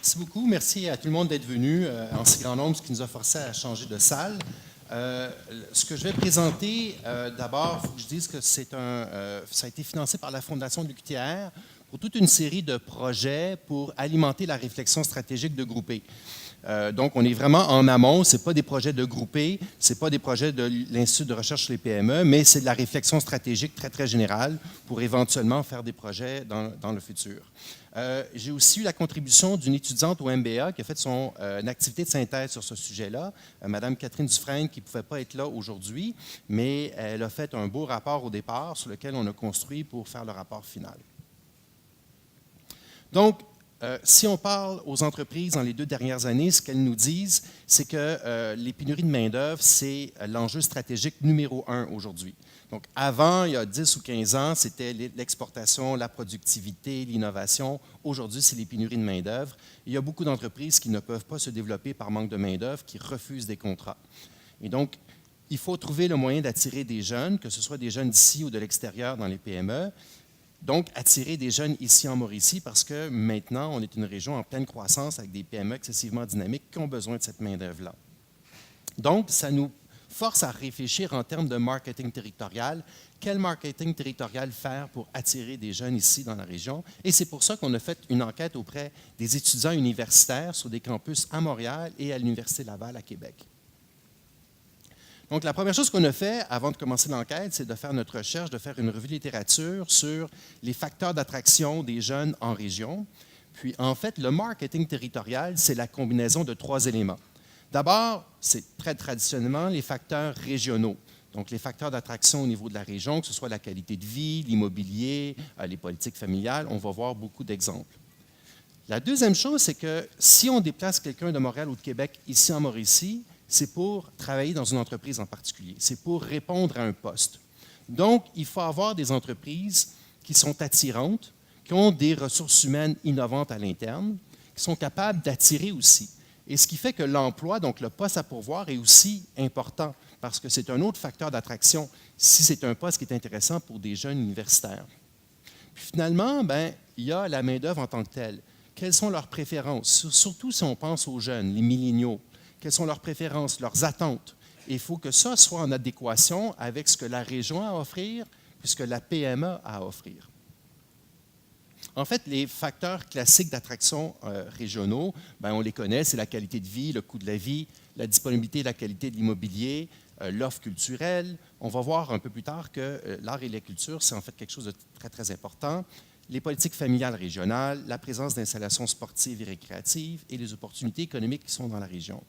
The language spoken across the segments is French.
Merci beaucoup. Merci à tout le monde d'être venu en si grand nombre, ce qui nous a forcé à changer de salle. Ce que je vais présenter, d'abord, il faut que je dise que ça a été financé par la Fondation de l'UQTR pour toute une série de projets pour alimenter la réflexion stratégique de Groupé. Donc, on est vraiment en amont. Ce n'est pas des projets de Groupé, ce n'est pas des projets de l'Institut de recherche sur les PME, mais c'est de la réflexion stratégique très, très générale pour éventuellement faire des projets dans le futur. J'ai aussi eu la contribution d'une étudiante au MBA qui a fait son activité de synthèse sur ce sujet-là, Mme Catherine Dufresne, qui ne pouvait pas être là aujourd'hui, mais elle a fait un beau rapport au départ sur lequel on a construit pour faire le rapport final. Donc, si on parle aux entreprises dans les 2 dernières années, ce qu'elles nous disent, c'est que les pénuries de main-d'œuvre, c'est l'enjeu stratégique numéro 1 aujourd'hui. Donc, avant, il y a 10 ou 15 ans, c'était l'exportation, la productivité, l'innovation. Aujourd'hui, c'est les pénuries de main-d'œuvre. Il y a beaucoup d'entreprises qui ne peuvent pas se développer par manque de main-d'œuvre, qui refusent des contrats. Et donc, il faut trouver le moyen d'attirer des jeunes, que ce soit des jeunes d'ici ou de l'extérieur dans les PME. Donc, attirer des jeunes ici en Mauricie parce que maintenant, on est une région en pleine croissance avec des PME excessivement dynamiques qui ont besoin de cette main-d'œuvre-là. Donc, ça nous force à réfléchir en termes de marketing territorial. Quel marketing territorial faire pour attirer des jeunes ici dans la région? Et c'est pour ça qu'on a fait une enquête auprès des étudiants universitaires sur des campus à Montréal et à l'Université Laval à Québec. Donc, la première chose qu'on a fait avant de commencer l'enquête, c'est de faire notre recherche, de faire une revue de littérature sur les facteurs d'attraction des jeunes en région. Puis, en fait, le marketing territorial, c'est la combinaison de 3 éléments. D'abord, c'est très traditionnellement les facteurs régionaux. Donc, les facteurs d'attraction au niveau de la région, que ce soit la qualité de vie, l'immobilier, les politiques familiales, on va voir beaucoup d'exemples. La deuxième chose, c'est que si on déplace quelqu'un de Montréal ou de Québec ici en Mauricie, c'est pour travailler dans une entreprise en particulier. C'est pour répondre à un poste. Donc, il faut avoir des entreprises qui sont attirantes, qui ont des ressources humaines innovantes à l'interne, qui sont capables d'attirer aussi. Et ce qui fait que l'emploi, donc le poste à pourvoir, est aussi important parce que c'est un autre facteur d'attraction si c'est un poste qui est intéressant pour des jeunes universitaires. Puis finalement, il y a la main-d'œuvre en tant que telle. Quelles sont leurs préférences? Surtout si on pense aux jeunes, les milléniaux. Quelles sont leurs préférences, leurs attentes? Et il faut que ça soit en adéquation avec ce que la région a à offrir, puis ce que la PME a à offrir. En fait, les facteurs classiques d'attraction régionaux, on les connaît, c'est la qualité de vie, le coût de la vie, la disponibilité et la qualité de l'immobilier, l'offre culturelle. On va voir un peu plus tard que l'art et la culture, c'est en fait quelque chose de très, très important. Les politiques familiales régionales, la présence d'installations sportives et récréatives et les opportunités économiques qui sont dans la région.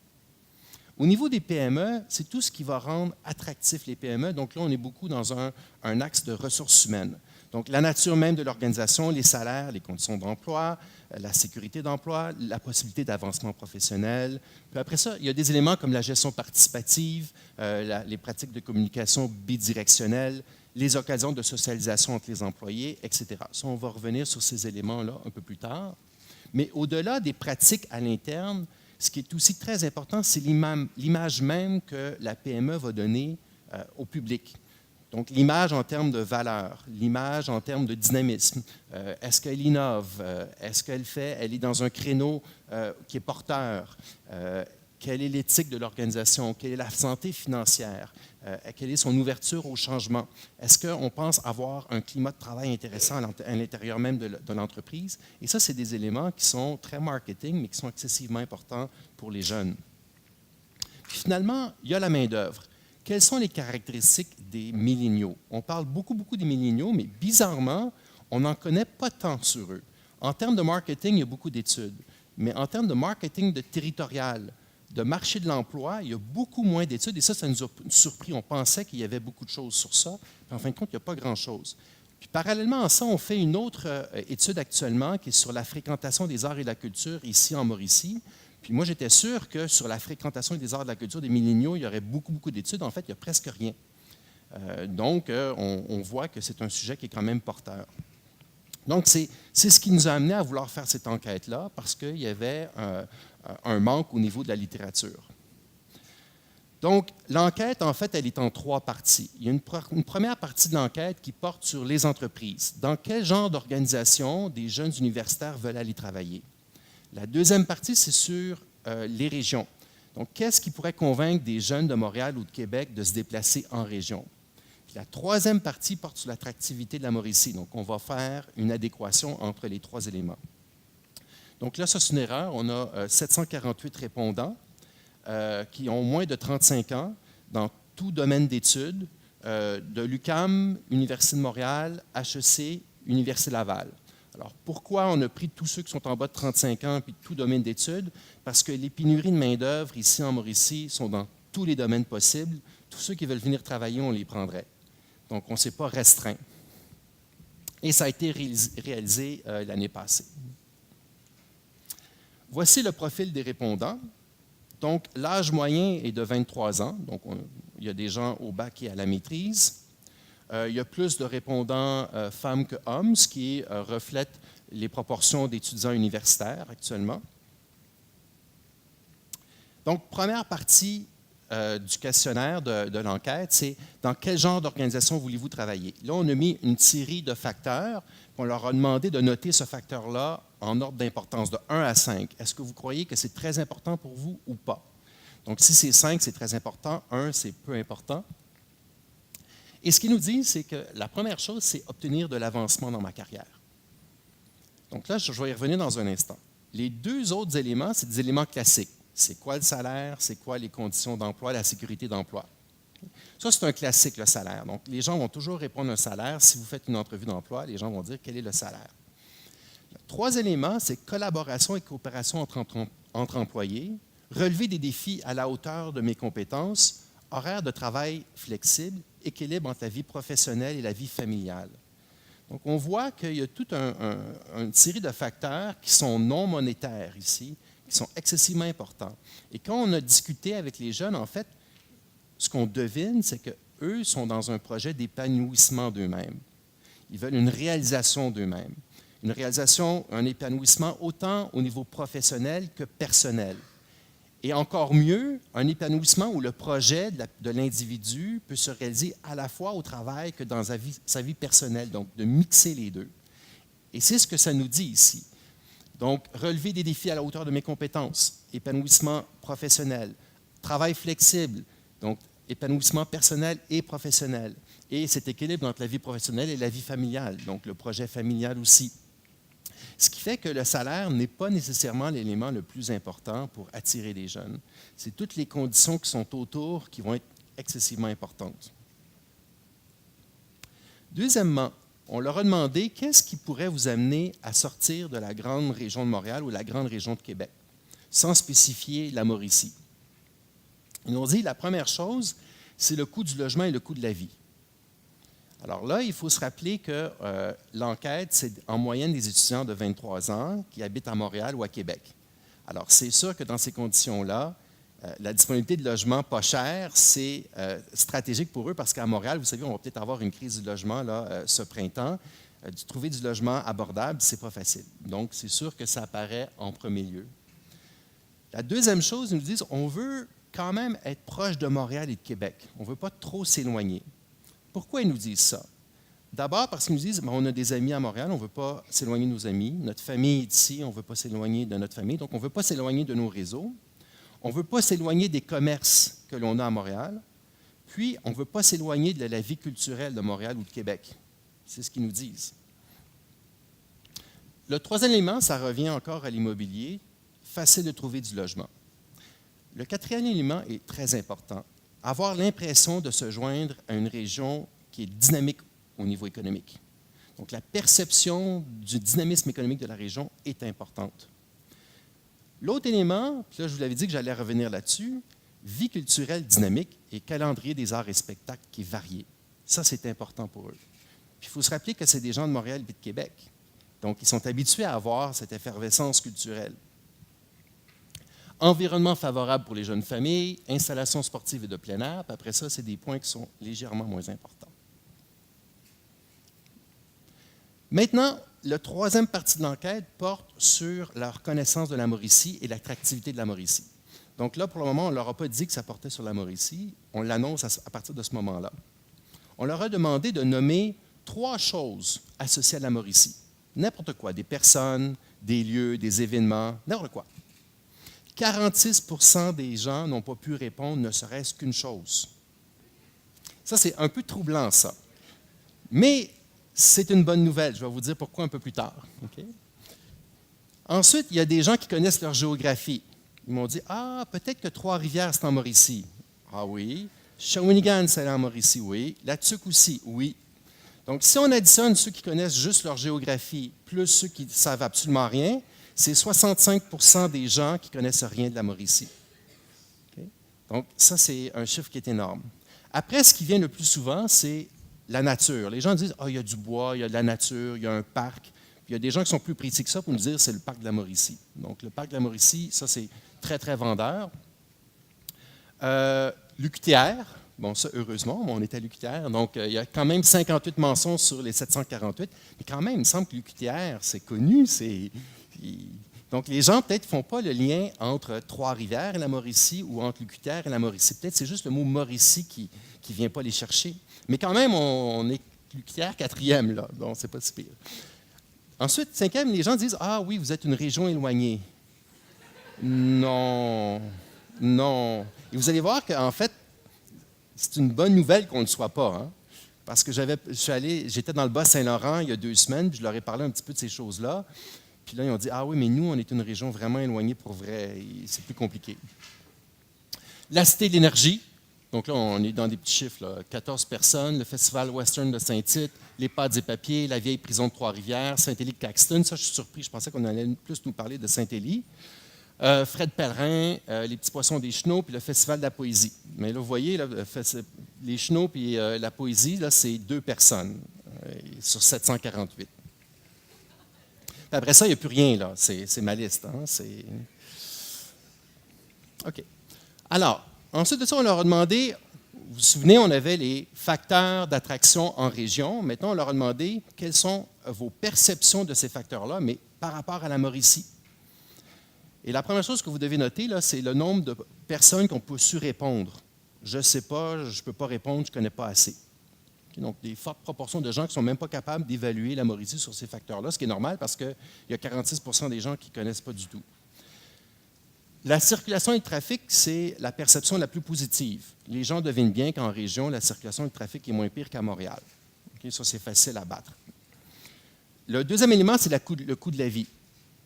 Au niveau des PME, c'est tout ce qui va rendre attractifs les PME. Donc là, on est beaucoup dans un axe de ressources humaines. Donc la nature même de l'organisation, les salaires, les conditions d'emploi, la sécurité d'emploi, la possibilité d'avancement professionnel. Puis après ça, il y a des éléments comme la gestion participative, les pratiques de communication bidirectionnelle, les occasions de socialisation entre les employés, etc. Ça, on va revenir sur ces éléments-là un peu plus tard. Mais au-delà des pratiques à l'interne, ce qui est aussi très important, c'est l'image même que la PME va donner au public. Donc, l'image en termes de valeur, l'image en termes de dynamisme. Est-ce qu'elle innove? Est-ce elle est dans un créneau qui est porteur? Quelle est l'éthique de l'organisation? Quelle est la santé financière? Quelle est son ouverture au changement? Est-ce qu'on pense avoir un climat de travail intéressant à l'intérieur même de l'entreprise? Et ça, c'est des éléments qui sont très marketing, mais qui sont excessivement importants pour les jeunes. Puis finalement, il y a la main-d'œuvre. Quelles sont les caractéristiques des milléniaux? On parle beaucoup des milléniaux, mais bizarrement, on n'en connaît pas tant sur eux. En termes de marketing, il y a beaucoup d'études. Mais en termes de marketing territorial, de marché de l'emploi, il y a beaucoup moins d'études. Et ça nous a surpris. On pensait qu'il y avait beaucoup de choses sur ça. Puis en fin de compte, il n'y a pas grand-chose. Puis parallèlement à ça, on fait une autre étude actuellement qui est sur la fréquentation des arts et de la culture ici en Mauricie. Puis moi, j'étais sûr que sur la fréquentation des arts et de la culture des milléniaux, il y aurait beaucoup d'études. En fait, il n'y a presque rien. Donc, on voit que c'est un sujet qui est quand même porteur. Donc, c'est ce qui nous a amené à vouloir faire cette enquête-là, parce qu'il y avait un manque au niveau de la littérature. Donc, l'enquête, en fait, elle est en 3 parties. Il y a une première partie de l'enquête qui porte sur les entreprises. Dans quel genre d'organisation des jeunes universitaires veulent aller travailler? La deuxième partie, c'est sur les régions. Donc, qu'est-ce qui pourrait convaincre des jeunes de Montréal ou de Québec de se déplacer en région? Puis la troisième partie porte sur l'attractivité de la Mauricie. Donc, on va faire une adéquation entre les trois éléments. Donc là, ça, c'est une erreur. On a 748 répondants qui ont moins de 35 ans dans tout domaine d'études, de l'UQAM, Université de Montréal, HEC, Université Laval. Alors, pourquoi on a pris tous ceux qui sont en bas de 35 ans puis tout domaine d'études? Parce que les pénuries de main-d'œuvre ici en Mauricie sont dans tous les domaines possibles. Tous ceux qui veulent venir travailler, on les prendrait. Donc, on ne s'est pas restreint. Et ça a été réalisé l'année passée. Voici le profil des répondants. Donc, l'âge moyen est de 23 ans. Donc, il y a des gens au bac et à la maîtrise. Il y a plus de répondants femmes que hommes, ce qui reflète les proportions d'étudiants universitaires actuellement. Donc, première partie du questionnaire de l'enquête, c'est dans quel genre d'organisation voulez-vous travailler? Là, on a mis une série de facteurs, puis on leur a demandé de noter ce facteur-là en ordre d'importance, de 1 à 5. Est-ce que vous croyez que c'est très important pour vous ou pas? Donc, si c'est 5, c'est très important. 1, c'est peu important. Et ce qu'ils nous disent, c'est que la première chose, c'est obtenir de l'avancement dans ma carrière. Donc là, je vais y revenir dans un instant. Les deux autres éléments, c'est des éléments classiques. C'est quoi le salaire? C'est quoi les conditions d'emploi, la sécurité d'emploi? Ça, c'est un classique, le salaire. Donc, les gens vont toujours répondre un salaire. Si vous faites une entrevue d'emploi, les gens vont dire quel est le salaire. Trois éléments, c'est collaboration et coopération entre employés, relever des défis à la hauteur de mes compétences, horaire de travail flexible, équilibre entre la vie professionnelle et la vie familiale. Donc, on voit qu'il y a toute une série de facteurs qui sont non monétaires ici, qui sont excessivement importants. Et quand on a discuté avec les jeunes, en fait, ce qu'on devine, c'est qu'eux sont dans un projet d'épanouissement d'eux-mêmes. Ils veulent une réalisation d'eux-mêmes. Une réalisation, un épanouissement autant au niveau professionnel que personnel. Et encore mieux, un épanouissement où le projet de l'individu peut se réaliser à la fois au travail que dans sa vie personnelle, donc de mixer les deux. Et c'est ce que ça nous dit ici. Donc, relever des défis à la hauteur de mes compétences, épanouissement professionnel, travail flexible, donc épanouissement personnel et professionnel, et cet équilibre entre la vie professionnelle et la vie familiale, donc le projet familial aussi. Ce qui fait que le salaire n'est pas nécessairement l'élément le plus important pour attirer les jeunes. C'est toutes les conditions qui sont autour qui vont être excessivement importantes. Deuxièmement, on leur a demandé qu'est-ce qui pourrait vous amener à sortir de la grande région de Montréal ou la grande région de Québec, sans spécifier la Mauricie. Ils nous ont dit la première chose, c'est le coût du logement et le coût de la vie. Alors là, il faut se rappeler que l'enquête, c'est en moyenne des étudiants de 23 ans qui habitent à Montréal ou à Québec. Alors, c'est sûr que dans ces conditions-là, la disponibilité de logement pas cher, c'est stratégique pour eux parce qu'à Montréal, vous savez, on va peut-être avoir une crise du logement là, ce printemps. Trouver du logement abordable, ce n'est pas facile. Donc, c'est sûr que ça apparaît en premier lieu. La deuxième chose, ils nous disent, on veut quand même être proche de Montréal et de Québec. On ne veut pas trop s'éloigner. Pourquoi ils nous disent ça? D'abord parce qu'ils nous disent, on a des amis à Montréal, on ne veut pas s'éloigner de nos amis. Notre famille est ici, on ne veut pas s'éloigner de notre famille. Donc, on ne veut pas s'éloigner de nos réseaux. On ne veut pas s'éloigner des commerces que l'on a à Montréal. Puis, on ne veut pas s'éloigner de la vie culturelle de Montréal ou de Québec. C'est ce qu'ils nous disent. Le troisième élément, ça revient encore à l'immobilier. Facile de trouver du logement. Le quatrième élément est très important. Avoir l'impression de se joindre à une région qui est dynamique au niveau économique. Donc, la perception du dynamisme économique de la région est importante. L'autre élément, puis là, je vous l'avais dit que j'allais revenir là-dessus, vie culturelle dynamique et calendrier des arts et spectacles qui est varié. Ça, c'est important pour eux. Puis, il faut se rappeler que c'est des gens de Montréal et de Québec. Donc, ils sont habitués à avoir cette effervescence culturelle. Environnement favorable pour les jeunes familles, installations sportives et de plein air. Puis après ça, c'est des points qui sont légèrement moins importants. Maintenant, la troisième partie de l'enquête porte sur leur connaissance de la Mauricie et l'attractivité de la Mauricie. Donc là, pour le moment, on ne leur a pas dit que ça portait sur la Mauricie. On l'annonce à partir de ce moment-là. On leur a demandé de nommer 3 choses associées à la Mauricie. N'importe quoi, des personnes, des lieux, des événements, n'importe quoi. 46% des gens n'ont pas pu répondre ne serait-ce qu'une chose. Ça, c'est un peu troublant, ça. Mais c'est une bonne nouvelle. Je vais vous dire pourquoi un peu plus tard. Okay? Ensuite, il y a des gens qui connaissent leur géographie. Ils m'ont dit, ah, peut-être que Trois-Rivières, c'est en Mauricie. Ah oui. Shawinigan, c'est en Mauricie, oui. La Tuque aussi, oui. Donc, si on additionne ceux qui connaissent juste leur géographie, plus ceux qui ne savent absolument rien, c'est 65% des gens qui ne connaissent rien de la Mauricie. Okay? Donc, ça, c'est un chiffre qui est énorme. Après, ce qui vient le plus souvent, c'est la nature. Les gens disent, ah, il y a du bois, il y a de la nature, il y a un parc. Puis, il y a des gens qui sont plus précis que ça pour nous dire, c'est le parc de la Mauricie. Donc, le parc de la Mauricie, ça, c'est très, très vendeur. L'UQTR, bon, ça, heureusement, on est à l'UQTR, donc il y a quand même 58 mentions sur les 748, mais quand même, il me semble que l'UQTR, c'est connu, donc les gens peut-être ne font pas le lien entre Trois-Rivières et la Mauricie ou entre l'UQTR et la Mauricie. Peut-être c'est juste le mot Mauricie qui ne vient pas les chercher. Mais quand même, on est l'UQTR quatrième, là, donc c'est pas si pire. Ensuite, cinquième, les gens disent, ah oui, vous êtes une région éloignée. Non, non. Et vous allez voir qu'en fait, c'est une bonne nouvelle qu'on ne le soit pas. Hein? Parce que j'étais dans le Bas-Saint-Laurent il y a 2 semaines, puis je leur ai parlé un petit peu de ces choses-là. Puis là, ils ont dit, ah oui, mais nous, on est une région vraiment éloignée pour vrai. C'est plus compliqué. La Cité de l'énergie. Donc là, on est dans des petits chiffres. Là. 14 personnes. Le Festival Western de Saint-Tite, les Pâtes et Papiers, la vieille prison de Trois-Rivières, Saint-Élie-Caxton. Ça, je suis surpris. Je pensais qu'on allait plus nous parler de Saint-Élie. Fred Pellerin, les petits poissons des Chenaux, puis le Festival de la poésie. Mais là, vous voyez, là, les Chenaux puis la poésie, là, c'est 2 personnes sur 748. Puis après ça, il n'y a plus rien, là. C'est ma liste. Hein? OK. Alors, ensuite de ça, on leur a demandé, vous vous souvenez, on avait les facteurs d'attraction en région. Maintenant, on leur a demandé quelles sont vos perceptions de ces facteurs-là, mais par rapport à la Mauricie. Et la première chose que vous devez noter, là, c'est le nombre de personnes qui ont pu répondre. Je ne sais pas, je ne peux pas répondre, je ne connais pas assez. Donc, des fortes proportions de gens qui ne sont même pas capables d'évaluer la Mauricie sur ces facteurs-là, ce qui est normal parce qu'il y a 46% des gens qui ne connaissent pas du tout. La circulation et le trafic, c'est la perception la plus positive. Les gens devinent bien qu'en région, la circulation et le trafic est moins pire qu'à Montréal. Okay? Ça, c'est facile à battre. Le deuxième élément, c'est le coût de la vie.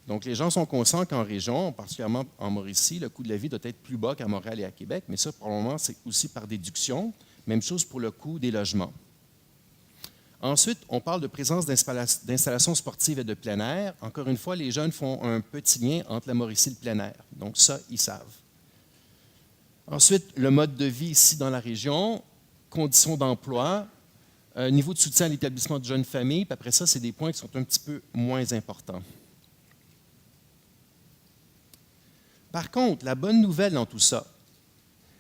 Donc, les gens sont conscients qu'en région, particulièrement en Mauricie, le coût de la vie doit être plus bas qu'à Montréal et à Québec, mais ça, probablement, c'est aussi par déduction. Même chose pour le coût des logements. Ensuite, on parle de présence d'installations sportives et de plein air. Encore une fois, les jeunes font un petit lien entre la Mauricie et le plein air. Donc, ça, ils savent. Ensuite, le mode de vie ici dans la région, conditions d'emploi, niveau de soutien à l'établissement de jeunes familles, puis après ça, c'est des points qui sont un petit peu moins importants. Par contre, la bonne nouvelle dans tout ça,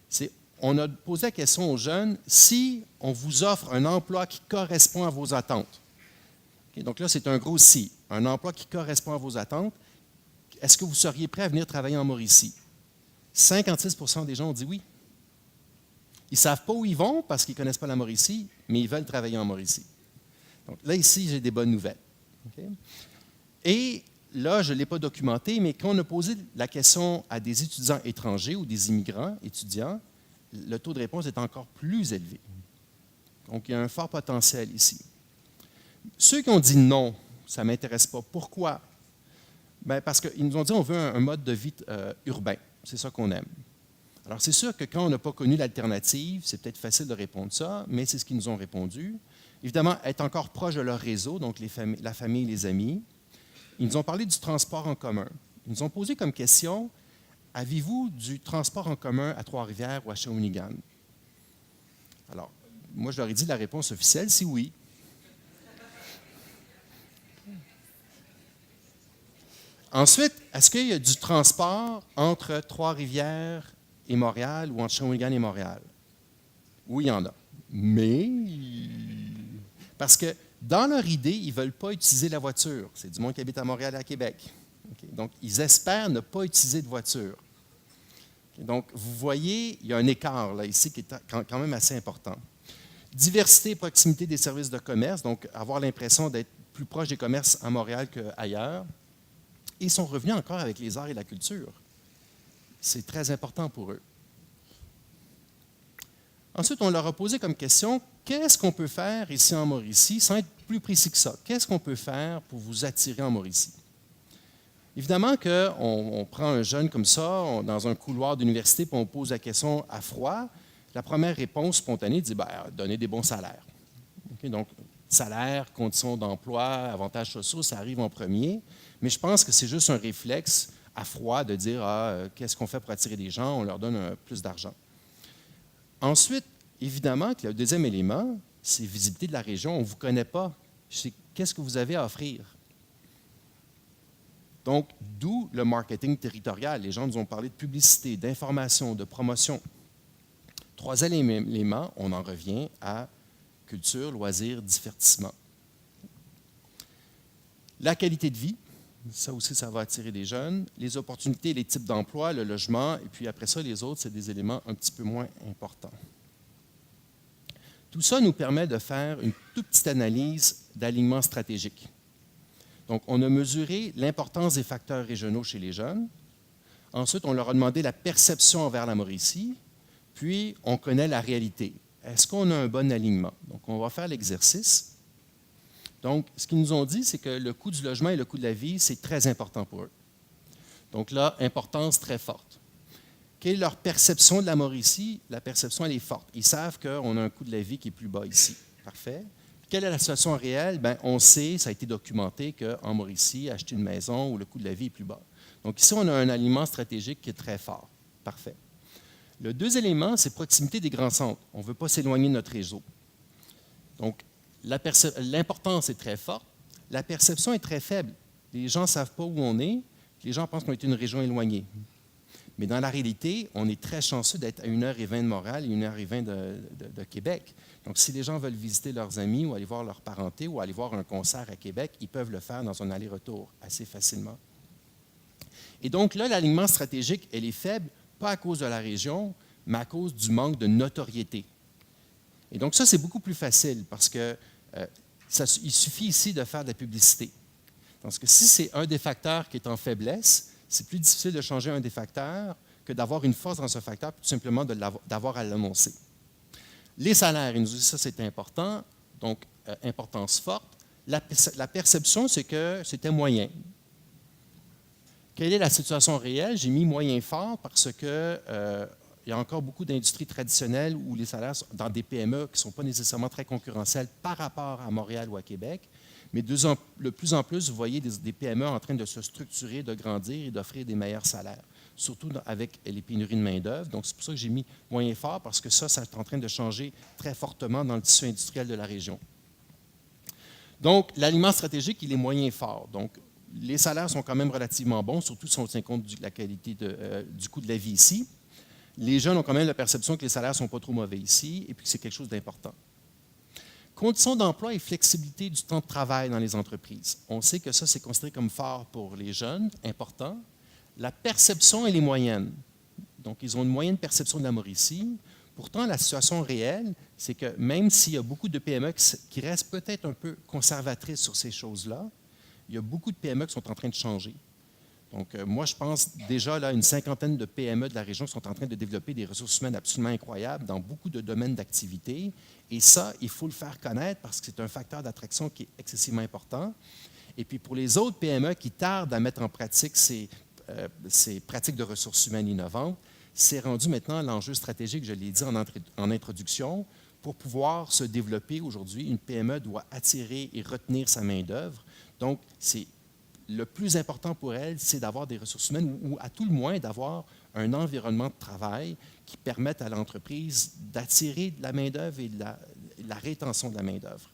c'est qu'on a posé la question aux jeunes, si on vous offre un emploi qui correspond à vos attentes, okay, donc là, c'est un gros si, un emploi qui correspond à vos attentes, est-ce que vous seriez prêt à venir travailler en Mauricie? 56% des gens ont dit oui. Ils ne savent pas où ils vont parce qu'ils ne connaissent pas la Mauricie, mais ils veulent travailler en Mauricie. Donc là, ici, j'ai des bonnes nouvelles. Okay? Et là, je ne l'ai pas documenté, mais quand on a posé la question à des étudiants étrangers ou des immigrants étudiants, le taux de réponse est encore plus élevé. Donc, il y a un fort potentiel ici. Ceux qui ont dit non, ça ne m'intéresse pas. Pourquoi? Bien, parce qu'ils nous ont dit qu'on veut un mode de vie urbain. C'est ça qu'on aime. Alors, c'est sûr que quand on n'a pas connu l'alternative, c'est peut-être facile de répondre ça, mais c'est ce qu'ils nous ont répondu. Évidemment, être encore proche de leur réseau, donc la famille, les amis. Ils nous ont parlé du transport en commun. Ils nous ont posé comme question, avez-vous du transport en commun à Trois-Rivières ou à Shawinigan? Alors, moi, je leur ai dit la réponse officielle, c'est oui. Ensuite, est-ce qu'il y a du transport entre Trois-Rivières et Montréal ou entre Shawinigan et Montréal? Oui, il y en a. Mais, parce que dans leur idée, ils ne veulent pas utiliser la voiture. C'est du monde qui habite à Montréal et à Québec. Okay? Donc, ils espèrent ne pas utiliser de voiture. Okay? Donc, vous voyez, il y a un écart là, ici qui est quand même assez important. Diversité et proximité des services de commerce, donc avoir l'impression d'être plus proches des commerces à Montréal qu'ailleurs. Et ils sont revenus encore avec les arts et la culture. C'est très important pour eux. Ensuite, on leur a posé comme question, qu'est-ce qu'on peut faire ici en Mauricie, sans être plus précis que ça? Qu'est-ce qu'on peut faire pour vous attirer en Mauricie? Évidemment qu'on prend un jeune comme ça, dans un couloir d'université, puis on pose la question à froid. La première réponse spontanée dit donner des bons salaires. Okay, donc, salaire, conditions d'emploi, avantages sociaux, ça arrive en premier. Mais je pense que c'est juste un réflexe à froid de dire qu'est-ce qu'on fait pour attirer des gens? On leur donne plus d'argent. Ensuite, évidemment, que le deuxième élément, c'est visibilité de la région. On ne vous connaît pas. Qu'est-ce que vous avez à offrir? Donc, d'où le marketing territorial. Les gens nous ont parlé de publicité, d'information, de promotion. Troisième élément, on en revient à culture, loisirs, divertissement. La qualité de vie, ça aussi, ça va attirer des jeunes. Les opportunités, les types d'emploi, le logement, et puis après ça, les autres, c'est des éléments un petit peu moins importants. Tout ça nous permet de faire une toute petite analyse d'alignement stratégique. Donc, on a mesuré l'importance des facteurs régionaux chez les jeunes. Ensuite, on leur a demandé la perception envers la Mauricie. Puis, on connaît la réalité. Est-ce qu'on a un bon alignement? Donc, on va faire l'exercice. Donc, ce qu'ils nous ont dit, c'est que le coût du logement et le coût de la vie, c'est très important pour eux. Donc là, importance très forte. Quelle est leur perception de la Mauricie? La perception, elle est forte. Ils savent qu'on a un coût de la vie qui est plus bas ici. Parfait. Quelle est la situation réelle? Bien, on sait, ça a été documenté qu'en Mauricie, acheter une maison où le coût de la vie est plus bas. Donc ici, on a un alignement stratégique qui est très fort. Parfait. Le deuxième élément, c'est proximité des grands centres. On ne veut pas s'éloigner de notre réseau. Donc, l'importance est très forte. La perception est très faible. Les gens ne savent pas où on est. Les gens pensent qu'on est une région éloignée. Mais dans la réalité, on est très chanceux d'être à 1h20 de Montréal et 1h20 de Québec. Donc, si les gens veulent visiter leurs amis ou aller voir leur parenté ou aller voir un concert à Québec, ils peuvent le faire dans un aller-retour assez facilement. Et donc là, l'alignement stratégique, elle est faible, pas à cause de la région, mais à cause du manque de notoriété. Et donc ça, c'est beaucoup plus facile parce que il suffit ici de faire de la publicité. Parce que si c'est un des facteurs qui est en faiblesse, c'est plus difficile de changer un des facteurs que d'avoir une force dans ce facteur, puis tout simplement d'avoir à l'annoncer. Les salaires, ils nous disent ça, c'est important, donc importance forte. La perception, c'est que c'était moyen. Quelle est la situation réelle? J'ai mis moyen fort parce que il y a encore beaucoup d'industries traditionnelles où les salaires sont dans des PME qui ne sont pas nécessairement très concurrentielles par rapport à Montréal ou à Québec. Mais de plus en plus, vous voyez des PME en train de se structurer, de grandir et d'offrir des meilleurs salaires, surtout avec les pénuries de main-d'œuvre. Donc, c'est pour ça que j'ai mis moyen fort, parce que ça est en train de changer très fortement dans le tissu industriel de la région. Donc, l'alignement stratégique, il est moyen fort. Donc, les salaires sont quand même relativement bons, surtout si on tient compte de la qualité du coût de la vie ici. Les jeunes ont quand même la perception que les salaires ne sont pas trop mauvais ici et puis que c'est quelque chose d'important. Conditions d'emploi et flexibilité du temps de travail dans les entreprises. On sait que ça, c'est considéré comme fort pour les jeunes, important. La perception, elle est moyenne. Donc, ils ont une moyenne perception de la Mauricie. Pourtant, la situation réelle, c'est que même s'il y a beaucoup de PME qui restent peut-être un peu conservatrices sur ces choses-là, il y a beaucoup de PME qui sont en train de changer. Donc, moi, je pense déjà là une cinquantaine de PME de la région qui sont en train de développer des ressources humaines absolument incroyables dans beaucoup de domaines d'activité. Et ça, il faut le faire connaître parce que c'est un facteur d'attraction qui est excessivement important. Et puis, pour les autres PME qui tardent à mettre en pratique ces pratiques de ressources humaines innovantes, c'est rendu maintenant l'enjeu stratégique, je l'ai dit en introduction. Pour pouvoir se développer aujourd'hui, une PME doit attirer et retenir sa main-d'œuvre. Donc, c'est le plus important pour elle, c'est d'avoir des ressources humaines ou à tout le moins d'avoir un environnement de travail qui permette à l'entreprise d'attirer de la main-d'œuvre et de la rétention de la main-d'œuvre.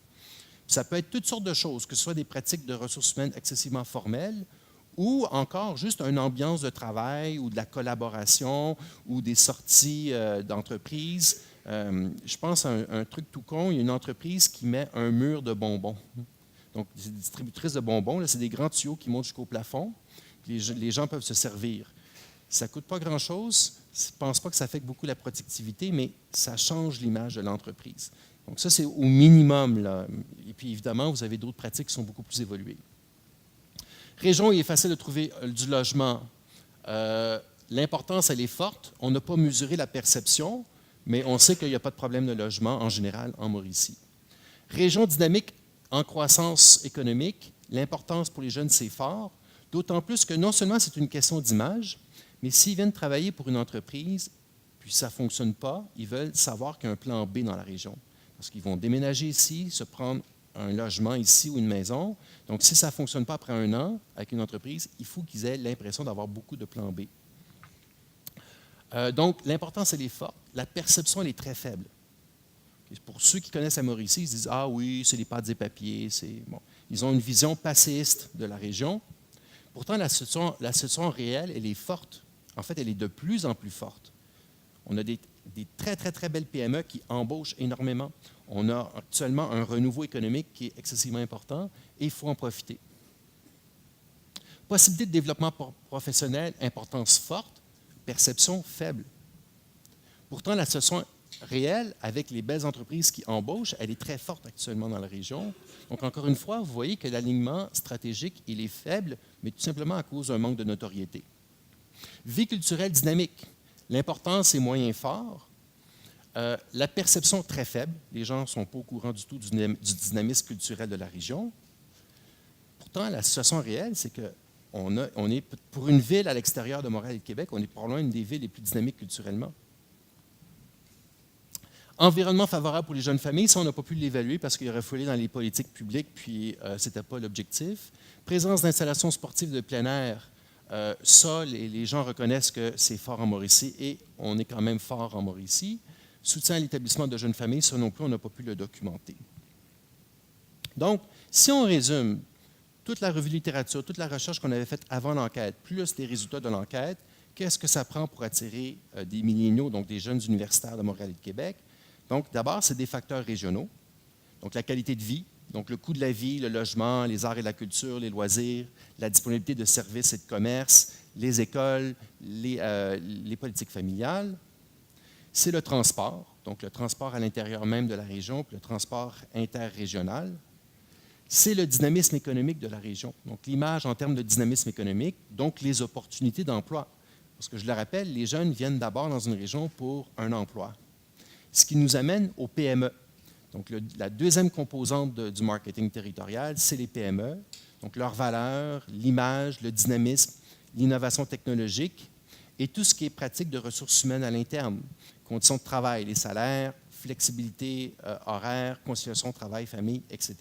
Ça peut être toutes sortes de choses, que ce soit des pratiques de ressources humaines excessivement formelles ou encore juste une ambiance de travail ou de la collaboration ou des sorties d'entreprise. Je pense à un truc tout con, il y a une entreprise qui met un mur de bonbons. Donc, c'est des distributrices de bonbons, c'est des grands tuyaux qui montent jusqu'au plafond. Les gens peuvent se servir. Ça ne coûte pas grand-chose. Je ne pense pas que ça affecte beaucoup la productivité, mais ça change l'image de l'entreprise. Donc ça, c'est au minimum, là. Et puis évidemment, vous avez d'autres pratiques qui sont beaucoup plus évoluées. Région, il est facile de trouver du logement. L'importance, elle est forte. On n'a pas mesuré la perception, mais on sait qu'il n'y a pas de problème de logement en général en Mauricie. Région dynamique en croissance économique, l'importance pour les jeunes, c'est fort, d'autant plus que non seulement c'est une question d'image, mais s'ils viennent travailler pour une entreprise, puis ça ne fonctionne pas, ils veulent savoir qu'il y a un plan B dans la région. Parce qu'ils vont déménager ici, se prendre un logement ici ou une maison. Donc, si ça ne fonctionne pas après un an avec une entreprise, il faut qu'ils aient l'impression d'avoir beaucoup de plans B. Donc, l'importance, elle est forte. La perception, elle est très faible. Pour ceux qui connaissent la Mauricie, ils se disent « Ah oui, c'est les pâtes et papiers. » Bon. Ils ont une vision passéiste de la région. Pourtant, la situation réelle, elle est forte. En fait, elle est de plus en plus forte. On a des très, très, très belles PME qui embauchent énormément. On a actuellement un renouveau économique qui est excessivement important et il faut en profiter. Possibilité de développement professionnel, importance forte, perception faible. Pourtant, la situation réelle, avec les belles entreprises qui embauchent, elle est très forte actuellement dans la région. Donc, encore une fois, vous voyez que l'alignement stratégique, il est faible, mais tout simplement à cause d'un manque de notoriété. Vie culturelle dynamique. L'importance est moyen fort. La perception très faible. Les gens ne sont pas au courant du tout du dynamisme culturel de la région. Pourtant, la situation réelle, c'est qu'on est, pour une ville à l'extérieur de Montréal et de Québec, on est probablement une des villes les plus dynamiques culturellement. Environnement favorable pour les jeunes familles, ça, on n'a pas pu l'évaluer parce qu'il aurait fallu dans les politiques publiques, puis ce n'était pas l'objectif. Présence d'installations sportives de plein air, ça, les gens reconnaissent que c'est fort en Mauricie et on est quand même fort en Mauricie. Soutien à l'établissement de jeunes familles, ça non plus, on n'a pas pu le documenter. Donc, si on résume toute la revue de littérature, toute la recherche qu'on avait faite avant l'enquête, plus les résultats de l'enquête, qu'est-ce que ça prend pour attirer des milléniaux, donc des jeunes universitaires de Montréal et de Québec? Donc, d'abord, c'est des facteurs régionaux. Donc, la qualité de vie, donc le coût de la vie, le logement, les arts et la culture, les loisirs, la disponibilité de services et de commerce, les écoles, les politiques familiales. C'est le transport, donc le transport à l'intérieur même de la région, puis le transport interrégional. C'est le dynamisme économique de la région, donc l'image en termes de dynamisme économique, donc les opportunités d'emploi. Parce que je le rappelle, les jeunes viennent d'abord dans une région pour un emploi. Ce qui nous amène aux PME. Donc, la deuxième composante du marketing territorial, c'est les PME. Donc, leurs valeurs, l'image, le dynamisme, l'innovation technologique et tout ce qui est pratique de ressources humaines à l'interne. Conditions de travail, les salaires, flexibilité horaire, conciliation travail-famille, etc.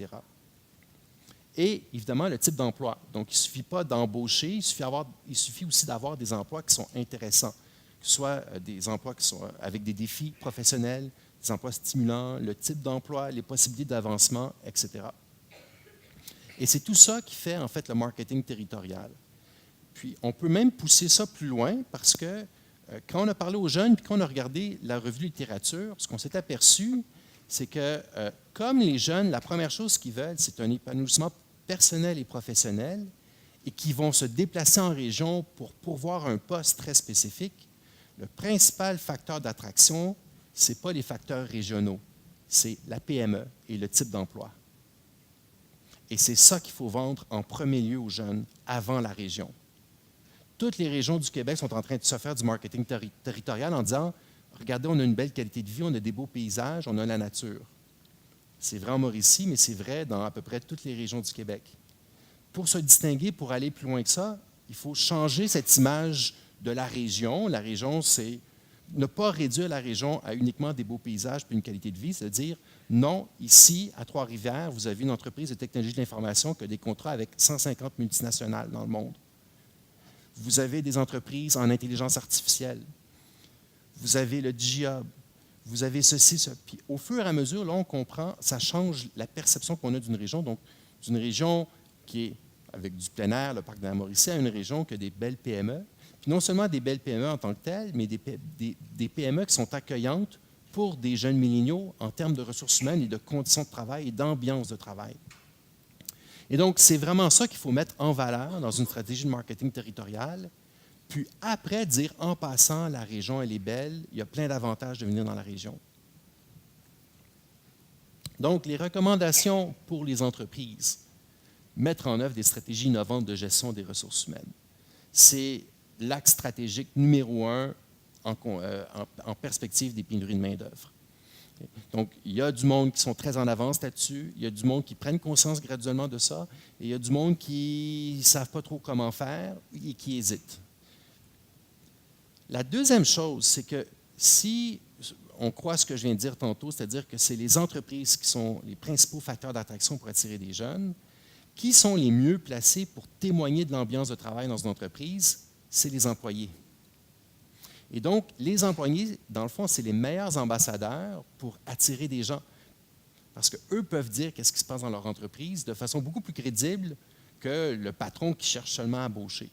Et évidemment, le type d'emploi. Donc, il ne suffit pas d'embaucher, il suffit aussi d'avoir des emplois qui sont intéressants, que ce soit des emplois qui sont avec des défis professionnels, des emplois stimulants, le type d'emploi, les possibilités d'avancement, etc. Et c'est tout ça qui fait en fait le marketing territorial. Puis, on peut même pousser ça plus loin parce que quand on a parlé aux jeunes puis quand on a regardé la revue de littérature, ce qu'on s'est aperçu, c'est que comme les jeunes, la première chose qu'ils veulent, c'est un épanouissement personnel et professionnel et qui vont se déplacer en région pour pourvoir un poste très spécifique, le principal facteur d'attraction, ce n'est pas les facteurs régionaux, c'est la PME et le type d'emploi. Et c'est ça qu'il faut vendre en premier lieu aux jeunes, avant la région. Toutes les régions du Québec sont en train de se faire du marketing territorial en disant « Regardez, on a une belle qualité de vie, on a des beaux paysages, on a la nature. » C'est vrai en Mauricie, mais c'est vrai dans à peu près toutes les régions du Québec. Pour se distinguer, pour aller plus loin que ça, il faut changer cette image de la région. La région, c'est ne pas réduire la région à uniquement des beaux paysages et une qualité de vie, c'est-à-dire, non, ici, à Trois-Rivières, vous avez une entreprise de technologie de l'information qui a des contrats avec 150 multinationales dans le monde. Vous avez des entreprises en intelligence artificielle. Vous avez le DigiHub. Vous avez ceci, ça. Puis au fur et à mesure, là, on comprend, ça change la perception qu'on a d'une région. Donc, d'une région qui est avec du plein air, le parc de la Mauricie, à une région qui a des belles PME. Puis non seulement des belles PME en tant que telles, mais des PME qui sont accueillantes pour des jeunes milléniaux en termes de ressources humaines et de conditions de travail et d'ambiance de travail. Et donc, c'est vraiment ça qu'il faut mettre en valeur dans une stratégie de marketing territorial. Puis après, dire en passant, la région, elle est belle, il y a plein d'avantages de venir dans la région. Donc, les recommandations pour les entreprises, mettre en œuvre des stratégies innovantes de gestion des ressources humaines. C'est l'axe stratégique numéro un en perspective des pénuries de main-d'œuvre. Donc, il y a du monde qui sont très en avance là-dessus, il y a du monde qui prennent conscience graduellement de ça, et il y a du monde qui ne savent pas trop comment faire et qui hésitent. La deuxième chose, c'est que si on croit à ce que je viens de dire tantôt, c'est-à-dire que c'est les entreprises qui sont les principaux facteurs d'attraction pour attirer des jeunes, qui sont les mieux placés pour témoigner de l'ambiance de travail dans une entreprise? C'est les employés. Et donc, les employés, dans le fond, c'est les meilleurs ambassadeurs pour attirer des gens. Parce qu'eux peuvent dire qu'est-ce qui se passe dans leur entreprise de façon beaucoup plus crédible que le patron qui cherche seulement à embaucher.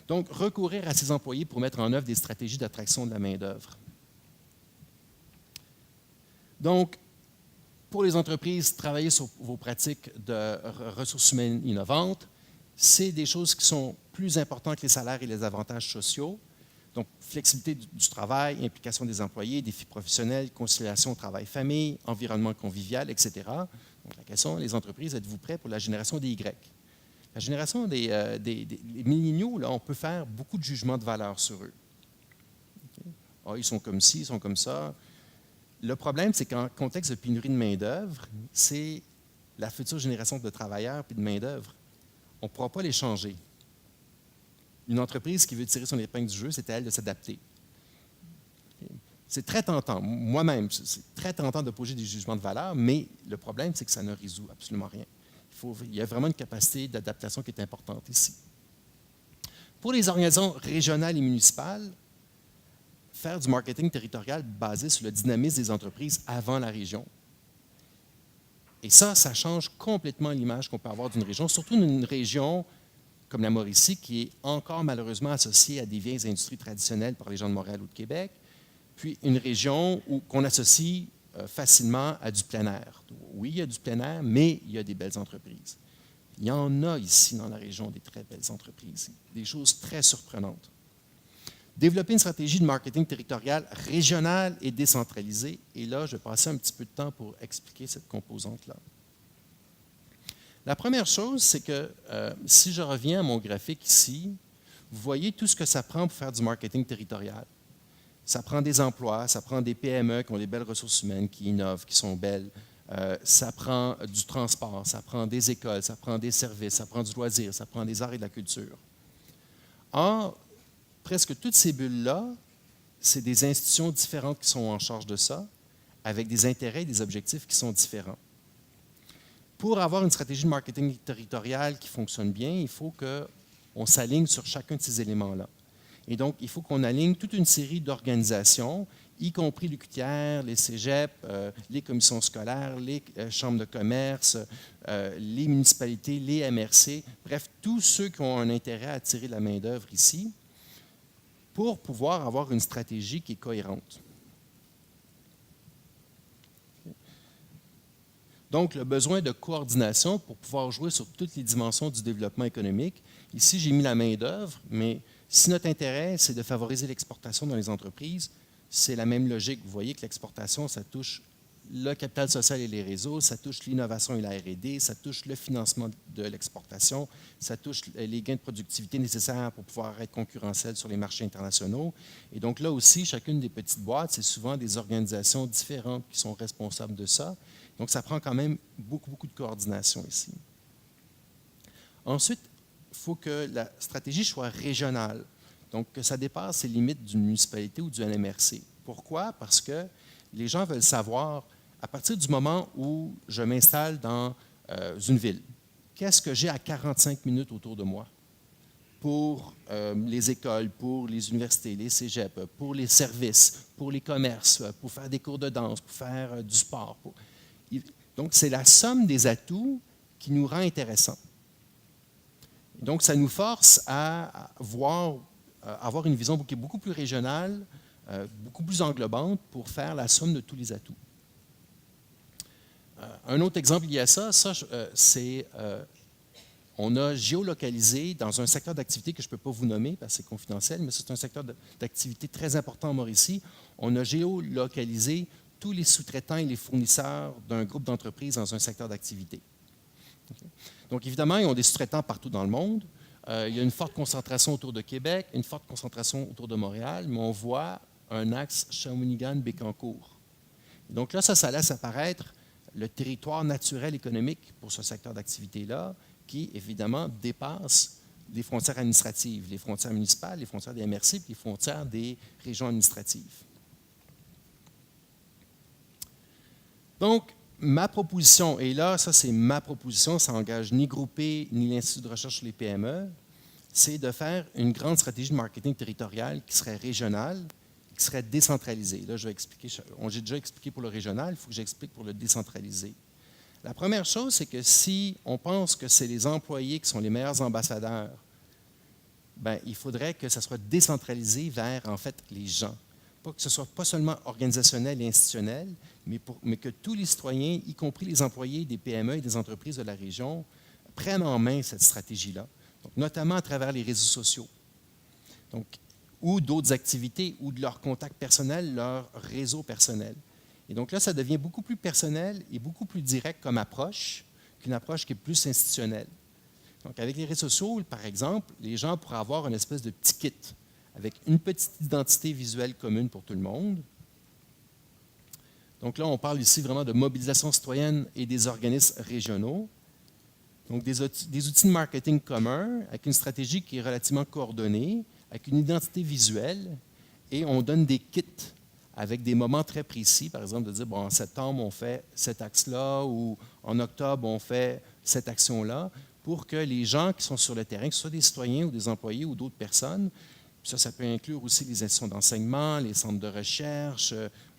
Donc, recourir à ces employés pour mettre en œuvre des stratégies d'attraction de la main-d'œuvre. Donc, pour les entreprises, travailler sur vos pratiques de ressources humaines innovantes, c'est des choses qui sont plus importantes que les salaires et les avantages sociaux. Donc, flexibilité du travail, implication des employés, défis professionnels, conciliation travail-famille, environnement convivial, etc. Donc, la question, les entreprises, êtes-vous prêts pour la génération des Y? La génération des milléniaux, là, on peut faire beaucoup de jugements de valeur sur eux. Okay? Ah, ils sont comme ci, ils sont comme ça. Le problème, c'est qu'en contexte de pénurie de main-d'œuvre, c'est la future génération de travailleurs et de main-d'œuvre. On ne pourra pas les changer. Une entreprise qui veut tirer son épingle du jeu, c'est à elle de s'adapter. C'est très tentant. Moi-même, c'est très tentant de poser des jugements de valeur, mais le problème, c'est que ça ne résout absolument rien. Il y a vraiment une capacité d'adaptation qui est importante ici. Pour les organisations régionales et municipales, faire du marketing territorial basé sur le dynamisme des entreprises avant la région. Et ça change complètement l'image qu'on peut avoir d'une région, surtout d'une région comme la Mauricie, qui est encore malheureusement associée à des vieilles industries traditionnelles par les gens de Montréal ou de Québec, puis une région qu'on associe facilement à du plein air. Oui, il y a du plein air, mais il y a des belles entreprises. Il y en a ici dans la région des très belles entreprises, des choses très surprenantes. Développer une stratégie de marketing territorial régionale et décentralisée. Et là, je vais passer un petit peu de temps pour expliquer cette composante-là. La première chose, c'est que si je reviens à mon graphique ici, vous voyez tout ce que ça prend pour faire du marketing territorial. Ça prend des emplois, ça prend des PME qui ont des belles ressources humaines, qui innovent, qui sont belles. Ça prend du transport, ça prend des écoles, ça prend des services, ça prend du loisir, ça prend des arts et de la culture. Or, presque toutes ces bulles-là, c'est des institutions différentes qui sont en charge de ça, avec des intérêts et des objectifs qui sont différents. Pour avoir une stratégie de marketing territorial qui fonctionne bien, il faut qu'on s'aligne sur chacun de ces éléments-là. Et donc, il faut qu'on aligne toute une série d'organisations, y compris l'UQTR, les cégeps, les commissions scolaires, les chambres de commerce, les municipalités, les MRC, bref, tous ceux qui ont un intérêt à attirer la main-d'œuvre ici, pour pouvoir avoir une stratégie qui est cohérente. Donc, le besoin de coordination pour pouvoir jouer sur toutes les dimensions du développement économique. Ici, j'ai mis la main-d'œuvre, mais si notre intérêt, c'est de favoriser l'exportation dans les entreprises, c'est la même logique. Vous voyez que l'exportation, ça touche le capital social et les réseaux, ça touche l'innovation et la R&D, ça touche le financement de l'exportation, ça touche les gains de productivité nécessaires pour pouvoir être concurrentiel sur les marchés internationaux. Et donc là aussi, chacune des petites boîtes, c'est souvent des organisations différentes qui sont responsables de ça. Donc ça prend quand même beaucoup, beaucoup de coordination ici. Ensuite, il faut que la stratégie soit régionale, donc que ça dépasse les limites d'une municipalité ou du NMRC. Pourquoi? Parce que les gens veulent savoir, à partir du moment où je m'installe dans une ville, qu'est-ce que j'ai à 45 minutes autour de moi pour les écoles, pour les universités, les cégeps, pour les services, pour les commerces, pour faire des cours de danse, pour faire du sport. Donc, c'est la somme des atouts qui nous rend intéressants. Donc, ça nous force à avoir une vision qui est beaucoup plus régionale, beaucoup plus englobante pour faire la somme de tous les atouts. Un autre exemple lié à ça c'est on a géolocalisé dans un secteur d'activité que je ne peux pas vous nommer parce que c'est confidentiel, mais c'est un secteur d'activité très important en Mauricie. On a géolocalisé tous les sous-traitants et les fournisseurs d'un groupe d'entreprises dans un secteur d'activité. Okay? Donc, évidemment, ils ont des sous-traitants partout dans le monde. Il y a une forte concentration autour de Québec, une forte concentration autour de Montréal, mais on voit un axe Shawinigan-Bécancour. Donc là, ça laisse apparaître le territoire naturel économique pour ce secteur d'activité-là, qui, évidemment, dépasse les frontières administratives, les frontières municipales, les frontières des MRC, puis les frontières des régions administratives. Donc, ma proposition, et là, ça c'est ma proposition, ça n'engage ni Groupé ni l'Institut de recherche sur les PME, c'est de faire une grande stratégie de marketing territorial qui serait régionale, qui serait décentralisée. Là, je vais expliquer, j'ai déjà expliqué pour le régional, il faut que j'explique pour le décentralisé. La première chose, c'est que si on pense que c'est les employés qui sont les meilleurs ambassadeurs, bien, il faudrait que ça soit décentralisé vers, en fait, les gens. Pas que ce soit pas seulement organisationnel et institutionnel, mais que tous les citoyens, y compris les employés des PME et des entreprises de la région, prennent en main cette stratégie-là, notamment à travers les réseaux sociaux, donc, ou d'autres activités, ou de leur contact personnel, leur réseau personnel. Et donc là, ça devient beaucoup plus personnel et beaucoup plus direct comme approche qu'une approche qui est plus institutionnelle. Donc, avec les réseaux sociaux, par exemple, les gens pourraient avoir une espèce de petit kit avec une petite identité visuelle commune pour tout le monde. Donc là, on parle ici vraiment de mobilisation citoyenne et des organismes régionaux. Donc des outils de marketing communs avec une stratégie qui est relativement coordonnée, avec une identité visuelle, et on donne des kits avec des moments très précis, par exemple de dire, bon, en septembre, on fait cet axe-là, ou en octobre, on fait cette action-là, pour que les gens qui sont sur le terrain, que ce soit des citoyens ou des employés ou d'autres personnes, ça peut inclure aussi les institutions d'enseignement, les centres de recherche,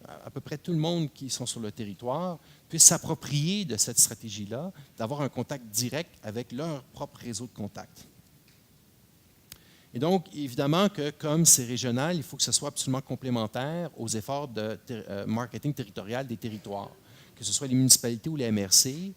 à peu près tout le monde qui sont sur le territoire, puisse s'approprier de cette stratégie-là, d'avoir un contact direct avec leur propre réseau de contacts. Et donc, évidemment que comme c'est régional, il faut que ce soit absolument complémentaire aux efforts de marketing territorial des territoires, que ce soit les municipalités ou les MRC.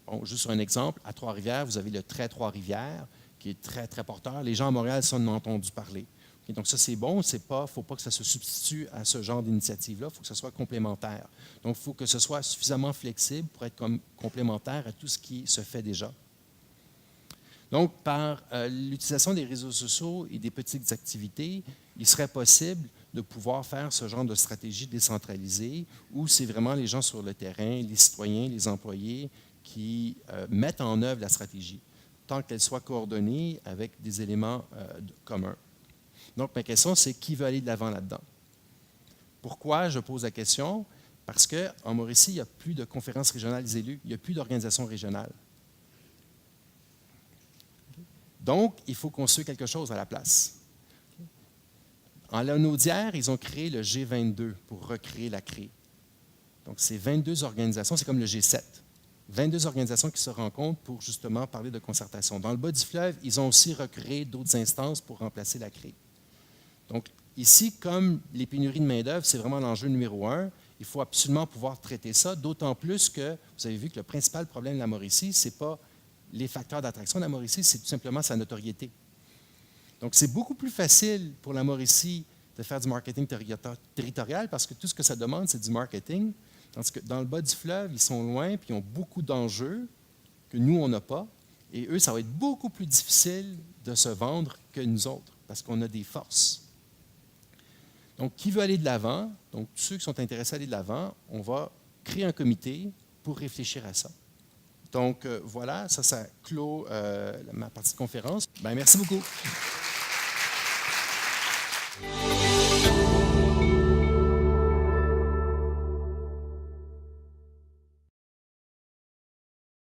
Bon, juste un exemple, à Trois-Rivières, vous avez le trait Trois-Rivières, qui est très, très porteur. Les gens à Montréal, ça, en ont entendu parler. Okay, donc ça, c'est bon. Il ne faut pas que ça se substitue à ce genre d'initiative-là. Il faut que ce soit complémentaire. Donc, il faut que ce soit suffisamment flexible pour être complémentaire à tout ce qui se fait déjà. Donc, par l'utilisation des réseaux sociaux et des petites activités, il serait possible de pouvoir faire ce genre de stratégie décentralisée où c'est vraiment les gens sur le terrain, les citoyens, les employés qui mettent en œuvre la stratégie, tant qu'elle soit coordonnée avec des éléments communs. Donc, ma question, c'est qui veut aller de l'avant là-dedans? Pourquoi je pose la question? Parce qu'en Mauricie, il n'y a plus de conférences régionales élus, il n'y a plus d'organisation régionale. Donc, il faut construire quelque chose à la place. En Lanaudière, ils ont créé le G22 pour recréer la CRE. Donc, c'est 22 organisations, c'est comme le G7. 22 organisations qui se rencontrent pour justement parler de concertation. Dans le bas du fleuve, ils ont aussi recréé d'autres instances pour remplacer la CRE. Donc, ici, comme les pénuries de main-d'œuvre, c'est vraiment l'enjeu numéro un, il faut absolument pouvoir traiter ça, d'autant plus que vous avez vu que le principal problème de la Mauricie, ce n'est pas les facteurs d'attraction de la Mauricie, c'est tout simplement sa notoriété. Donc, c'est beaucoup plus facile pour la Mauricie de faire du marketing territorial parce que tout ce que ça demande, c'est du marketing. Tandis que dans le bas du fleuve, ils sont loin puis ils ont beaucoup d'enjeux que nous, on n'a pas. Et eux, ça va être beaucoup plus difficile de se vendre que nous autres parce qu'on a des forces. Donc, qui veut aller de l'avant? Donc, ceux qui sont intéressés à aller de l'avant, on va créer un comité pour réfléchir à ça. Donc, voilà, ça clôt ma partie de conférence. Bien, merci beaucoup.